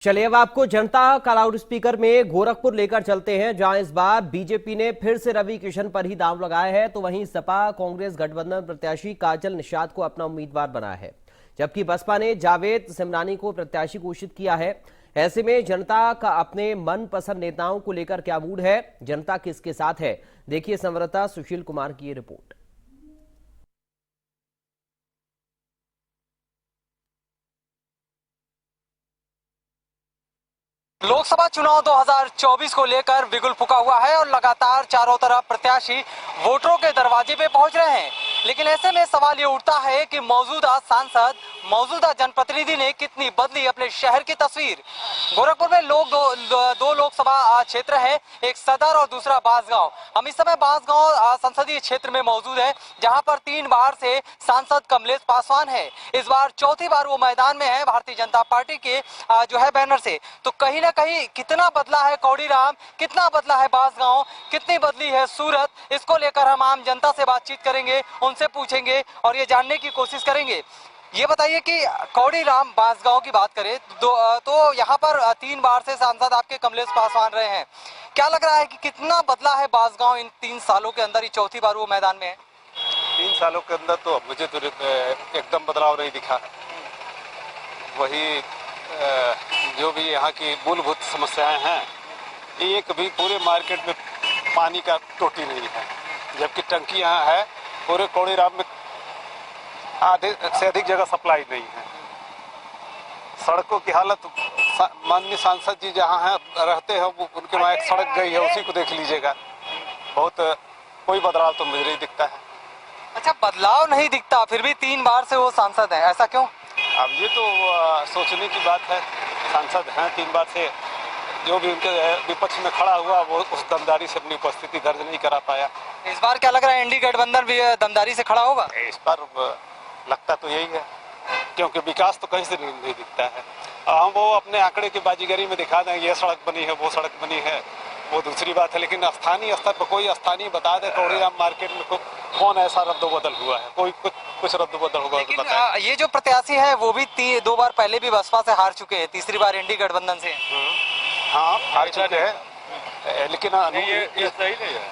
चलिए अब आपको जनता का लाउड स्पीकर में गोरखपुर लेकर चलते हैं, जहां इस बार बीजेपी ने फिर से रवि किशन पर ही दांव लगाया है। तो वहीं सपा कांग्रेस गठबंधन प्रत्याशी काजल निषाद को अपना उम्मीदवार बनाया है, जबकि बसपा ने जावेद सिमनानी को प्रत्याशी घोषित किया है। ऐसे में जनता का अपने मनपसंद नेताओं को लेकर क्या मूड है, जनता किसके साथ है, देखिए संवाददाता सुशील कुमार की ये रिपोर्ट। लोकसभा चुनाव 2024 को लेकर बिगुल फूका हुआ है और लगातार चारों तरफ प्रत्याशी वोटरों के दरवाजे पे पहुंच रहे हैं। लेकिन ऐसे में सवाल ये उठता है कि मौजूदा सांसद, मौजूदा जनप्रतिनिधि ने कितनी बदली अपने शहर की तस्वीर। गोरखपुर में दो लोकसभा क्षेत्र है, एक सदर और दूसरा बांसगांव। हम इस समय बांसगांव संसदीय क्षेत्र में मौजूद है, जहां पर 3 बार से सांसद कमलेश पासवान है। इस बार चौथी बार वो मैदान में है भारतीय जनता पार्टी के जो है बैनर से। तो कहीं ना कहीं कितना बदला है कौड़ीराम, कितना बदला है बांसगांव, कितनी बदली है सूरत, इसको लेकर हम आम जनता से बातचीत करेंगे, उनसे पूछेंगे और ये जानने की कोशिश करेंगे। ये बताइए कि कौड़ीराम बांसगांव की बात करें तो यहाँ पर 3 बार से सांसद आपके कमलेश पासवान रहे हैं। क्या लग रहा है कि कितना बदला है बांसगांव इन 3 सालों के अंदर? ही चौथी बार वो मैदान में है। 3 सालों के अंदर तो मुझे तो एकदम बदलाव नहीं दिखा। वही जो भी यहाँ की मूलभूत समस्याएं हैं, एक भी पूरे मार्केट में पानी का टोटी नहीं है, जबकि टंकी यहाँ है। पूरे कौड़ीराम में आधे से अधिक जगह सप्लाई नहीं है। सड़कों की हालत, माननीय सांसद जी जहाँ हैं रहते हैं, उनके वहाँ एक सड़क गई है, उसी को देख लीजिएगा। बहुत कोई बदलाव तो मुझे नहीं दिखता है। अच्छा, बदलाव नहीं दिखता, फिर भी 3 बार से वो सांसद है, ऐसा क्यों? अब ये तो सोचने की बात है। सांसद हैं 3 बार से, जो भी उनके विपक्ष में खड़ा हुआ वो उस दमदारी से अपनी उपस्थिति दर्ज नहीं करा पाया। इस बार क्या लग रहा है, एनडीए गठबंधन भी दमदारी से खड़ा होगा? इस बार लगता तो यही है, क्योंकि विकास तो कहीं से नहीं दिखता है। हम वो अपने आंकड़े की बाजीगरी में दिखा दें, ये सड़क बनी है, वो सड़क बनी है, वो दूसरी बात है। लेकिन स्थानीय स्तर पर कोई स्थानीय बता दे कौड़ीराम मार्केट में कौन ऐसा रद्दोबदल हुआ है, कोई कुछ रद्दोबदल हुआ लेकिन ये जो प्रत्याशी है वो भी 2 बार पहले भी बसपा से हार चुके हैं, तीसरी बार एनडीए गठबंधन से। हाँ, हार चुके हैं, लेकिन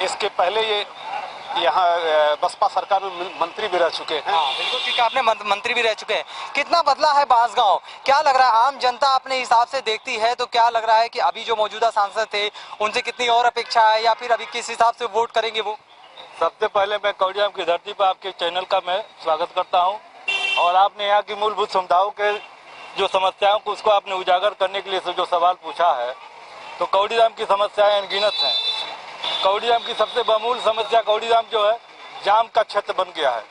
इसके पहले ये यहाँ बसपा सरकार में मंत्री भी रह चुके हैं। हाँ, बिल्कुल ठीक है, आपने मंत्री भी रह चुके हैं। कितना बदला है बांसगांव? क्या लग रहा है, आम जनता अपने हिसाब से देखती है तो क्या लग रहा है कि अभी जो मौजूदा सांसद थे उनसे कितनी और अपेक्षा है, या फिर अभी किस हिसाब से वोट करेंगे वो? सबसे पहले मैं कौड़ीराम की धरती पर आपके चैनल का मैं स्वागत करता हूं, और आपने यहाँ की मूलभूत समुदायों के जो समस्याओं को उसको आपने उजागर करने के लिए जो सवाल पूछा है, तो कौड़ीराम की समस्याएं अनगिनत हैं। कौड़ीराम की सबसे बमूल समस्या, कौड़ीराम जो है जाम का क्षेत्र बन गया है।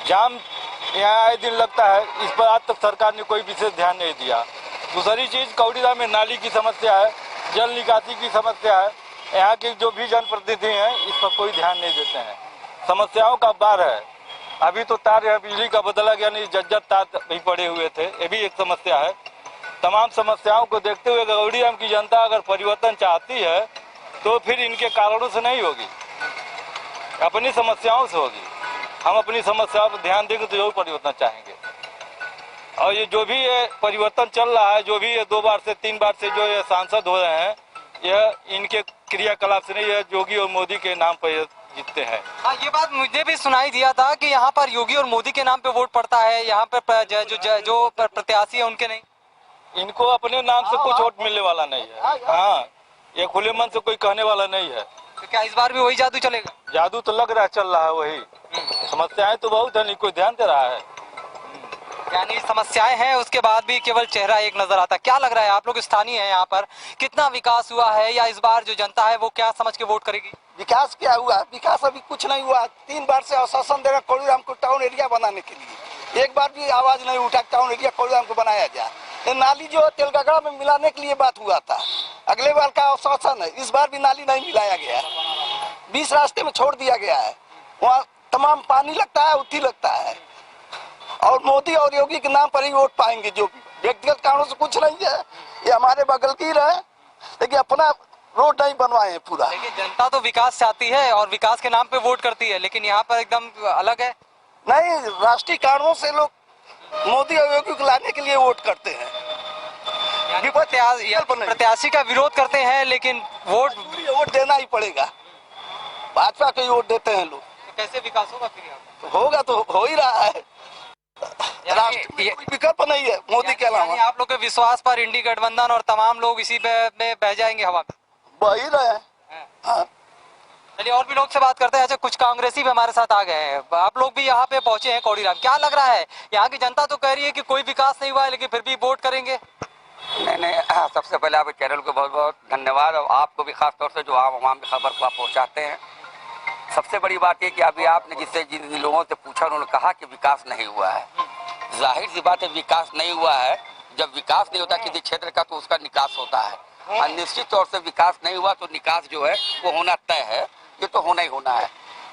जाम यहाँ आए दिन लगता है, इस पर आज तक सरकार ने कोई विशेष ध्यान नहीं दिया। दूसरी चीज़, कौड़ीराम में नाली की समस्या है, जल निकासी की समस्या है। यहाँ के जो भी जनप्रतिनिधि हैं इस पर कोई ध्यान नहीं देते हैं। समस्याओं का बार है। अभी तो तार यहाँ बिजली का बदला गया, नहीं जज्जर तार भी पड़े हुए थे, ये भी एक समस्या है। तमाम समस्याओं को देखते हुए कौड़ीराम की जनता अगर परिवर्तन चाहती है तो फिर इनके कारणों से नहीं होगी, अपनी समस्याओं से होगी। हम अपनी समस्याओं पर ध्यान देंगे तो जरूर परिवर्तन चाहेंगे। और ये जो भी ये परिवर्तन चल रहा है, जो भी ये 2 बार से 3 बार से जो ये सांसद हो रहे हैं, यह इनके क्रियाकलाप से नहीं, यह योगी और मोदी के नाम पर जीतते हैं। हाँ, ये बात मुझे भी सुनाई दिया था कि यहाँ पर योगी और मोदी के नाम पे वोट पड़ता है, यहाँ पर जो प्रत्याशी है उनके नहीं। इनको अपने नाम से कुछ वोट मिलने वाला नहीं है। हाँ, ये खुले मन से कोई कहने वाला नहीं है। तो क्या इस बार भी वही जादू चलेगा? जादू तो लग रहा है चल रहा है वही। समस्याएं तो बहुत है, नहीं कोई ध्यान दे रहा है। यानी समस्याएं हैं, उसके बाद भी केवल चेहरा एक नजर आता है। क्या लग रहा है, आप लोग स्थानीय हैं यहाँ पर, कितना विकास हुआ है, या इस बार जो जनता है वो क्या समझ के वोट करेगी? विकास क्या हुआ? विकास अभी कुछ नहीं हुआ। 3 बार से आश्वासन दे रहा कौड़ीराम को टाउन एरिया बनाने के लिए, एक बार भी आवाज नहीं उठा टाउन एरिया कौड़ीराम को बनाया जाए। ये नाली जो तेलगगड़ा में मिलाने के लिए बात हुआ था, अगले बार का आश्वासन है, इस बार भी नाली नहीं मिलाया गया। 20 रास्ते में छोड़ दिया गया है, वहाँ तमाम पानी लगता है, उत्ती लगता है। और मोदी और योगी के नाम पर ही वोट पाएंगे, जो व्यक्तिगत कारणों से कुछ नहीं है। ये हमारे बगल की रहे, लेकिन अपना रोड नहीं बनवाए हैं पूरा। लेकिन जनता तो विकास चाहती है और विकास के नाम पे वोट करती है, लेकिन यहाँ पर एकदम अलग है। नहीं, राष्ट्रीय कारणों से लोग मोदी और योगी को लाने के लिए वोट करते हैं। प्रत्याशी का विरोध करते हैं लेकिन वोट देना ही पड़ेगा। भाजपा को ही वोट देते हैं लोग। कैसे विकास होगा फिर यहाँ तो होगा तो हो ही रहा है। राष्ट्र में कोई विकल्प नहीं है मोदी के अलावा। आप लोग के विश्वास पर इंडी गठबंधन और तमाम लोग इसी में बह जाएंगे हवा में? बह ही रहे हैं। हाँ। चलिए और भी लोग से बात करते हैं। अच्छा, कुछ कांग्रेसी भी हमारे साथ आ गए हैं। आप लोग भी यहाँ पे पहुंचे हैं कौड़ीराम, क्या लग रहा है? यहाँ की जनता तो कह रही है कि कोई विकास नहीं हुआ है लेकिन फिर भी वोट करेंगे। नहीं, सबसे पहले आप चैनल को बहुत बहुत धन्यवाद और आपको भी खास तौर से जो आप आवाम की खबर को आप पहुंचाते हैं। सबसे बड़ी बात है कि अभी आपने जिन लोगों से पूछा उन्होंने कहा कि विकास नहीं हुआ है। जाहिर सी बात है विकास नहीं हुआ है। जब विकास नहीं होता किसी क्षेत्र का तो उसका निकास होता है और निश्चित तौर से विकास नहीं हुआ तो निकास जो है वो होना तय है। ये तो होना ही होना है।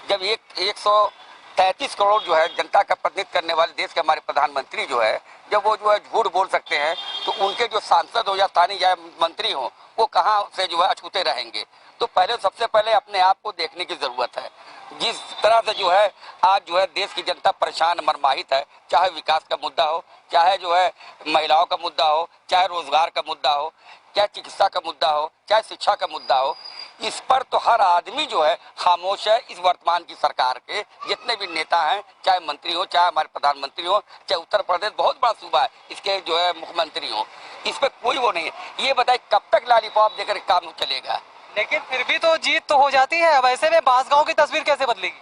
जब 133 करोड़ जो है जनता का प्रतिनिधित्व करने वाले देश के हमारे प्रधानमंत्री जो है जब वो जो है झूठ बोल सकते हैं तो उनके जो सांसद हो या स्थानीय मंत्री हो वो कहाँ से जो है अछूते रहेंगे। तो सबसे पहले अपने आप को देखने की जरूरत है। जिस तरह से जो है आज जो है देश की जनता परेशान मरमाहित है, चाहे विकास का मुद्दा हो, चाहे जो है महिलाओं का मुद्दा हो, चाहे रोजगार का मुद्दा हो, चाहे चिकित्सा का मुद्दा हो, चाहे शिक्षा का मुद्दा हो, इस पर तो हर आदमी जो है खामोश है। इस वर्तमान की सरकार के जितने भी नेता हैं, चाहे मंत्री हो, चाहे हमारे प्रधानमंत्री हो, चाहे उत्तर प्रदेश बहुत बड़ा सूबा है इसके जो है मुख्यमंत्री हो, इस पर कोई वो नहीं है। ये बताए कब तक लॉलीपॉप देकर काम चलेगा? लेकिन फिर भी तो जीत तो हो जाती है। वैसे में बांसगांव की तस्वीर कैसे बदलेगी?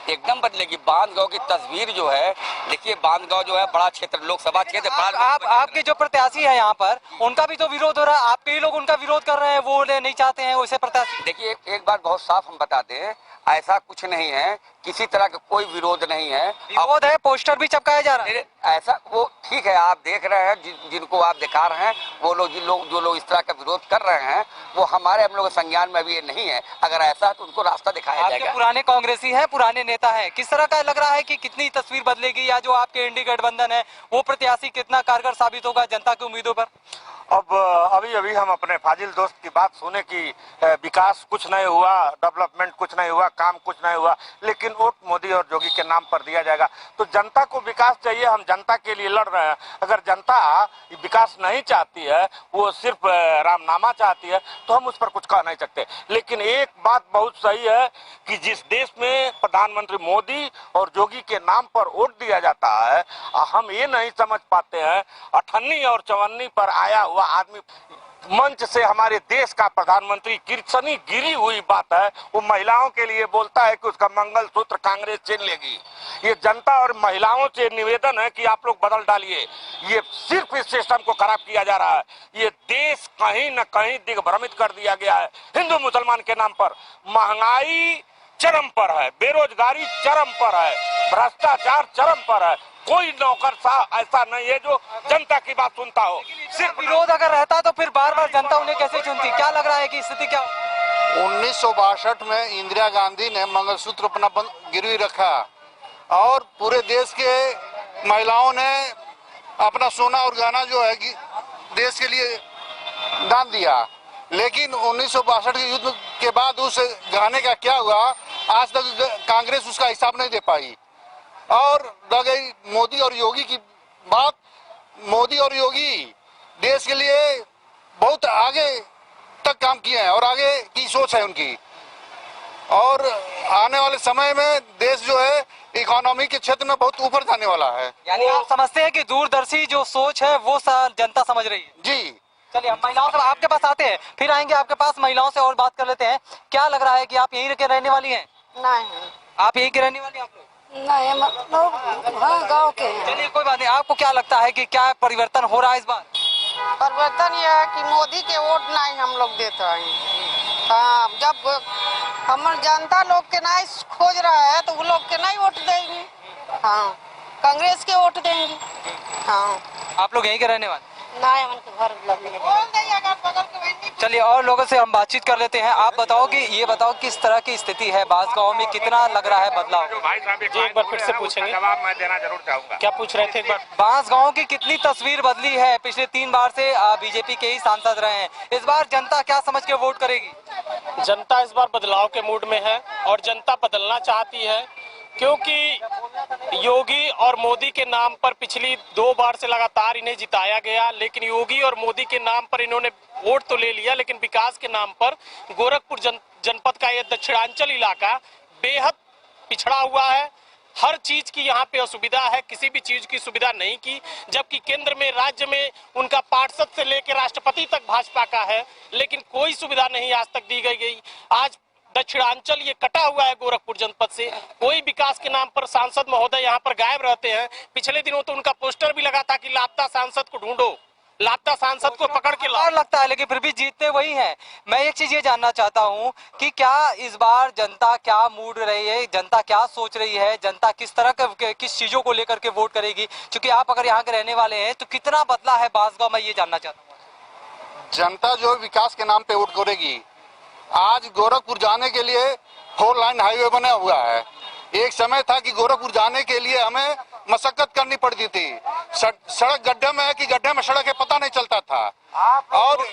एकदम बदलेगी। बांसगांव की तस्वीर जो है, देखिए बांसगांव जो है बड़ा क्षेत्र, लोकसभा क्षेत्र। आपके जो प्रत्याशी है यहाँ पर उनका भी तो विरोध हो रहा है। आपके ही लोग उनका विरोध कर रहे हैं, वो नहीं चाहते हैं वैसे प्रत्याशी। देखिए एक बात बहुत साफ हम बता दें, ऐसा कुछ नहीं है, किसी तरह का कोई विरोध नहीं है। विरोध है, पोस्टर भी चिपकाया जा रहा है। ऐसा वो ठीक है, आप देख रहे हैं जिनको आप दिखा रहे हैं वो लोग जो लोग इस तरह का विरोध कर रहे हैं वो हम लोग संज्ञान में अभी ये नहीं है। अगर ऐसा है तो उनको रास्ता दिखाया जाएगा। पुराने कांग्रेसी हैं, पुराने नेता हैं, किस तरह का लग रहा है कि कितनी तस्वीर बदलेगी या जो आपके इंडी गठबंधन है वो प्रत्याशी कितना कारगर साबित होगा जनता की उम्मीदों पर? अब अभी हम अपने फाजिल दोस्त की बात सुने कि विकास कुछ नहीं हुआ, डेवलपमेंट कुछ नहीं हुआ, काम कुछ नहीं हुआ, लेकिन वोट मोदी और योगी के नाम पर दिया जाएगा। तो जनता को विकास चाहिए, हम जनता के लिए लड़ रहे हैं। अगर जनता विकास नहीं चाहती है, वो सिर्फ रामनामा चाहती है तो हम उस पर कुछ कह नहीं सकते। लेकिन एक बात बहुत सही है कि जिस देश में प्रधानमंत्री मोदी और योगी के नाम पर वोट दिया जाता है, हम ये नहीं समझ पाते हैं 58 और 54 पर आया हुआ आदमी मंच से हमारे देश का प्रधानमंत्री किरसनी गिरी हुई बात है, वो महिलाओं के लिए बोलता है कि उसका मंगलसूत्र कांग्रेस छीन लेगी। ये जनता और महिलाओं से निवेदन है कि आप लोग बदल डालिए। ये सिर्फ इस सिस्टम को खराब किया जा रहा है। ये देश कहीं न कहीं दिग्भ्रमित कर दिया गया है हिंदू मुसलमान के नाम पर। महंगाई चरम पर है, बेरोजगारी चरम पर है, भ्रष्टाचार चरम पर है। कोई नौकरशाह ऐसा नहीं है जो जनता की बात सुनता हो। सिर्फ विरोध अगर रहता तो फिर बार बार जनता उन्हें कैसे चुनती? क्या लग रहा है कि स्थिति क्या? 1962 में इंदिरा गांधी ने मंगलसूत्र अपना गिरवी रखा और पूरे देश के महिलाओं ने अपना सोना और गहना जो है देश के लिए दान दिया। लेकिन 1962 के युद्ध के बाद उस गहने का क्या हुआ, आज तक कांग्रेस उसका हिसाब नहीं दे पाई। और रह गई मोदी और योगी की बात, मोदी और योगी देश के लिए बहुत आगे तक काम किए हैं और आगे की सोच है उनकी। और आने वाले समय में देश जो है इकोनॉमी के क्षेत्र में बहुत ऊपर जाने वाला है। यानी आप समझते हैं कि दूरदर्शी जो सोच है वो जनता समझ रही है? जी। चलिए हम महिलाओं से आपके पास आते हैं, फिर आएंगे आपके पास, महिलाओं से और बात कर लेते हैं। क्या लग रहा है कि आप यहीं के रहने वाली हैं? नहीं। आप यहीं के रहने वाली हैं आप लोग? नहीं, मतलब हाँ गाँव के हैं। चलिए कोई बात नहीं। आपको क्या लगता है कि क्या परिवर्तन हो रहा है इस बार? परिवर्तन यह है कि मोदी के वोट नहीं हम लोग देते हैं। हाँ, जब हमारे जनता लोग के नहीं खोज रहा है तो वो लोग के नहीं वोट देंगे। हाँ, कांग्रेस के वोट देंगे। हाँ। आप लोग यहीं के रहने वाले? नहीं, उनके घर चलिए और लोगों से हम बातचीत कर लेते हैं। आप बताओ कि ये बताओ किस तरह की स्थिति है बांसगांव में, कितना लग रहा है बदलाव? जी एक बार फिर से पूछेंगे, जवाब मैं देना जरूर चाहूंगा। क्या पूछ रहे थे एक बार? बांसगांव की कितनी तस्वीर बदली है? पिछले 3 बार से बीजेपी के ही सांसद रहे हैं। इस बार जनता क्या समझ के वोट करेगी? जनता इस बार बदलाव के मूड में है और जनता बदलना चाहती है। क्योंकि योगी और मोदी के नाम पर पिछली 2 बार से लगातार इन्हें जिताया गया, लेकिन योगी और मोदी के नाम पर इन्होंने वोट तो ले लिया, लेकिन विकास के नाम पर गोरखपुर जनपद का यह दक्षिणांचल इलाका बेहद पिछड़ा हुआ है। हर चीज की यहाँ पे असुविधा है, किसी भी चीज की सुविधा नहीं की, जबकि केंद्र में, राज्य में उनका पार्षद से लेकर राष्ट्रपति तक भाजपा का है, लेकिन कोई सुविधा नहीं आज तक दी गई। आज दक्षिणांचल ये कटा हुआ है गोरखपुर जनपद से। कोई विकास के नाम पर सांसद महोदय यहाँ पर गायब रहते हैं। पिछले दिनों तो उनका पोस्टर भी लगा था कि लापता सांसद को ढूंढो, लापता सांसद को पकड़ के लाओ। लगता है, लेकिन फिर भी जीतते वही हैं। मैं एक चीज ये जानना चाहता हूँ कि क्या इस बार जनता क्या मूड रही है, जनता क्या सोच रही है, जनता किस तरह के किस चीजों को लेकर के वोट करेगी? क्योंकि आप अगर यहाँ के रहने वाले हैं तो कितना बदला है बांसगांव, मैं ये जानना चाहता हूँ। जनता जो विकास के नाम पे वोट करेगी। आज गोरखपुर जाने के लिए 4 लाइन हाईवे बना हुआ है। एक समय था कि गोरखपुर जाने के लिए हमें मशक्कत करनी पड़ती थी। सड़क गड्ढे में है कि गड्ढे में सड़क है पता नहीं चलता था। और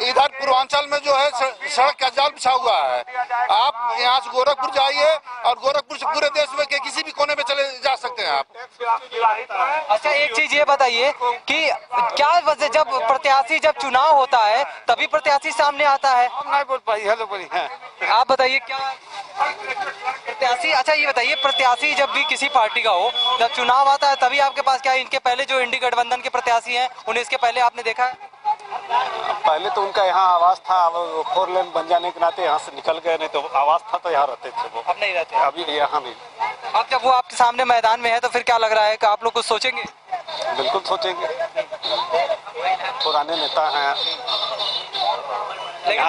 इधर पूर्वांचल में जो है सड़क का जाल बिछा हुआ है। आप यहाँ से गोरखपुर जाइए और गोरखपुर से पूरे देश में के किसी भी कोने में चले जा सकते हैं आप। अच्छा, एक चीज ये बताइए कि क्या वजह, जब प्रत्याशी जब चुनाव होता है तभी प्रत्याशी सामने आता है? नहीं बोल पाई, हेलो बोली है। आप बताइए क्या प्रत्याशी, अच्छा ये बताइए, प्रत्याशी जब भी किसी पार्टी का हो, जब चुनाव आता है तभी आपके पास क्या इनके पहले जो इंडी गठबंधन के प्रत्याशी हैं उन्हें इसके पहले आपने देखा है? पहले तो उनका यहाँ आवास था, अब 4 लेन बन जाने के नाते यहाँ से निकल गए, नहीं तो आवास था तो यहाँ रहते थे वो। अब नहीं रहते? अभी यहाँ नहीं। अब जब वो आपके सामने मैदान में है तो फिर क्या लग रहा है कि आप लोग कुछ सोचेंगे? बिल्कुल सोचेंगे, पुराने नेता हैं। लेकिन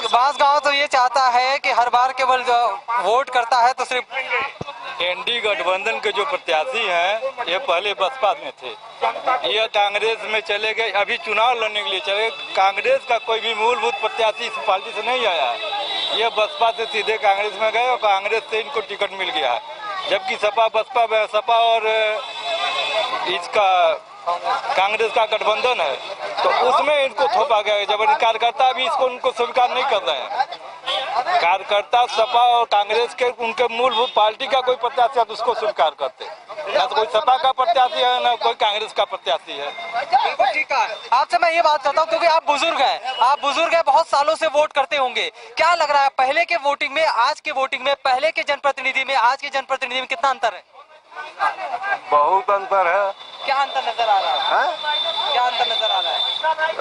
बांसगांव तो ये चाहता है कि हर बार केवल वोट करता है तो सिर्फ एनडी गठबंधन के जो प्रत्याशी हैं ये पहले बसपा में थे, ये कांग्रेस में चले गए, अभी चुनाव लड़ने के लिए चले। कांग्रेस का कोई भी मूलभूत प्रत्याशी इस पार्टी से नहीं आया है, ये बसपा से सीधे कांग्रेस में गए और कांग्रेस से इनको टिकट मिल गया है। जबकि सपा और इसका कांग्रेस का गठबंधन है तो उसमें इनको थोपा गया है। जब कार्यकर्ता भी इसको उनको स्वीकार नहीं कर रहे हैं। कार्यकर्ता सपा और कांग्रेस के उनके मूलभूत पार्टी का कोई प्रत्याशी है तो उसको स्वीकार करते, ना तो कोई सपा का प्रत्याशी है ना कोई कांग्रेस का प्रत्याशी है। बिल्कुल ठीक है। आपसे मैं ये बात करता हूँ क्योंकि आप बुजुर्ग हैं, बहुत सालों से वोट करते होंगे। क्या लग रहा है पहले के वोटिंग में, आज के वोटिंग में, पहले के जनप्रतिनिधि में, आज के जनप्रतिनिधि में कितना अंतर है? बहुत अंतर है। क्या अंतर नजर आ रहा है? क्या अंतर नजर आ रहा है?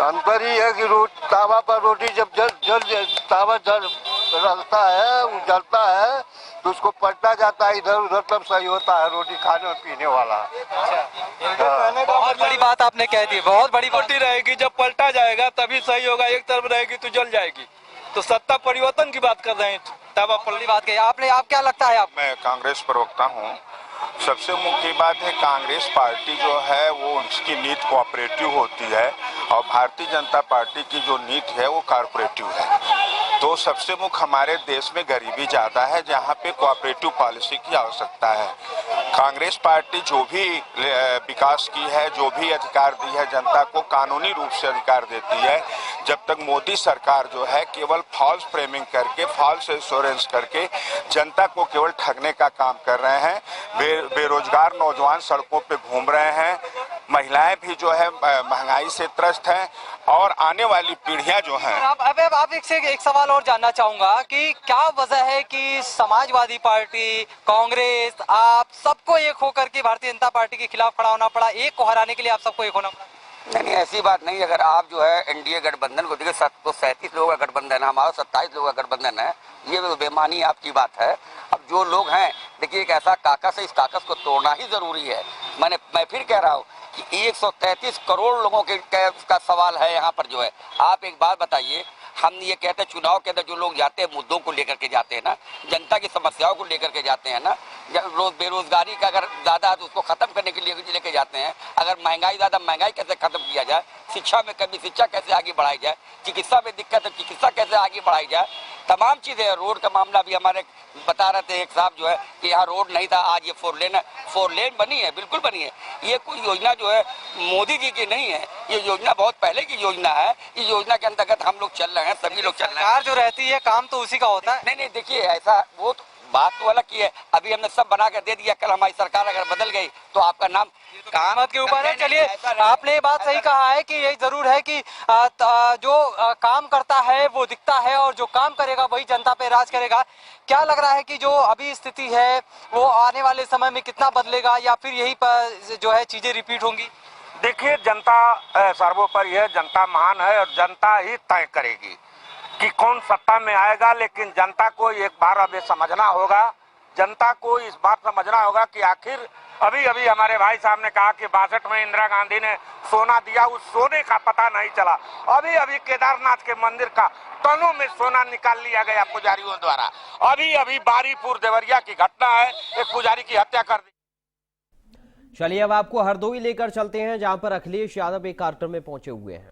अंतर ही है कि तावा पर रोटी जब तावा जलता है, वो जलता है तो उसको पलटा जाता है इधर उधर, तब सही होता है रोटी खाने और पीने वाला। बहुत बड़ी बात आपने कह दी, बहुत बड़ी रोटी रहेगी, जब पलटा जाएगा तभी सही होगा। एक तरफ रहेगी तो जल जाएगी। तो सत्ता परिवर्तन की बात कर रहे हैं, तावा पलटी बात कही आपने। आप क्या लगता है? आप? मैं कांग्रेस प्रवक्ता हूँ। सबसे मुख्य बात है कांग्रेस पार्टी जो है वो उसकी नीति कोऑपरेटिव होती है और भारतीय जनता पार्टी की जो नीति है वो कॉर्पोरेटिव है। तो सबसे मुख्य हमारे देश में गरीबी ज़्यादा है जहाँ पे कोऑपरेटिव पॉलिसी की आवश्यकता है। कांग्रेस पार्टी जो भी विकास की है, जो भी अधिकार दी है जनता को, कानूनी रूप से अधिकार देती है। जब तक मोदी सरकार जो है केवल फॉल्स फ्रेमिंग करके, फॉल्स इंश्योरेंस करके जनता को केवल ठगने का काम कर रहे हैं। बेरोजगार नौजवान सड़कों पे घूम रहे हैं, महिलाएं भी जो है महंगाई से त्रस्त हैं और आने वाली पीढ़ियां जो हैं। अब आप एक सवाल और जानना चाहूंगा कि क्या वजह है कि समाजवादी पार्टी, कांग्रेस, आप सबको एक होकर के भारतीय जनता पार्टी के खिलाफ खड़ा होना पड़ा? एक को हराने के लिए आप सबको एक होना पड़ा? नहीं, ऐसी बात नहीं। अगर आप जो है एनडीए गठबंधन को देखिए, 37 लोगों का गठबंधन है, हमारा 27 लोगों का गठबंधन है, ये बेमानी आपकी बात है। अब जो लोग हैं, देखिए एक ऐसा काकस है, इस काकस को तोड़ना ही जरूरी है। मैं फिर कह रहा हूँ कि 133 करोड़ लोगों के का सवाल है यहाँ पर जो है। आप एक बात बताइए, हम ये कहते हैं चुनाव के अंदर जो लोग जाते हैं मुद्दों को लेकर के जाते हैं ना, जनता की समस्याओं को लेकर के जाते हैं ना। बेरोजगारी का अगर ज़्यादा है तो उसको खत्म करने के लिए लेके जाते हैं। अगर महंगाई ज़्यादा, महंगाई कैसे खत्म किया जाए, शिक्षा में कमी, शिक्षा कैसे आगे बढ़ाई जाए, चिकित्सा में दिक्कत है, चिकित्सा कैसे आगे बढ़ाई जाए, तमाम चीज़ें। रोड का मामला भी हमारे बता रहे थे एक साहब जो है कि यहाँ रोड नहीं था, आज ये 4 लेन है, 4 लेन बनी है, बिल्कुल बनी है। ये कोई योजना जो है मोदी जी की नहीं है, ये योजना बहुत पहले की योजना है। इस योजना के अंतर्गत हम लोग चल रहे हैं, सभी लोग चल रहे हैं। सरकार जो रहती है काम तो उसी का होता है। नहीं, देखिए ऐसा वो बात तो अलग की है, अभी हमने सब बना कर दे दिया, कल हमारी सरकार अगर बदल गई तो आपका नाम कीमत के ऊपर है। चलिए, आपने ये बात सही कहा है कि यही जरूर है कि जो काम करता है वो दिखता है और जो काम करेगा वही जनता पे राज करेगा। क्या लग रहा है कि जो अभी स्थिति है वो आने वाले समय में कितना बदलेगा या फिर यही पर जो है चीजें रिपीट होंगी? देखिए, जनता सर्वोपरि है, जनता महान है और जनता ही तय करेगी कि कौन सत्ता में आएगा। लेकिन जनता को एक बार अब ये समझना होगा, जनता को इस बात समझना होगा कि आखिर अभी अभी हमारे भाई साहब ने कहा कि 62 में इंदिरा गांधी ने सोना दिया, उस सोने का पता नहीं चला। अभी अभी केदारनाथ के मंदिर का टनों में सोना निकाल लिया गया पुजारियों द्वारा। अभी अभी बारीपुर देवरिया की घटना है, एक पुजारी की हत्या कर दी। चलिए अब आपको हरदोई लेकर चलते हैं, जहां पर अखिलेश यादव एक कार्यक्रम में पहुंचे हुए हैं।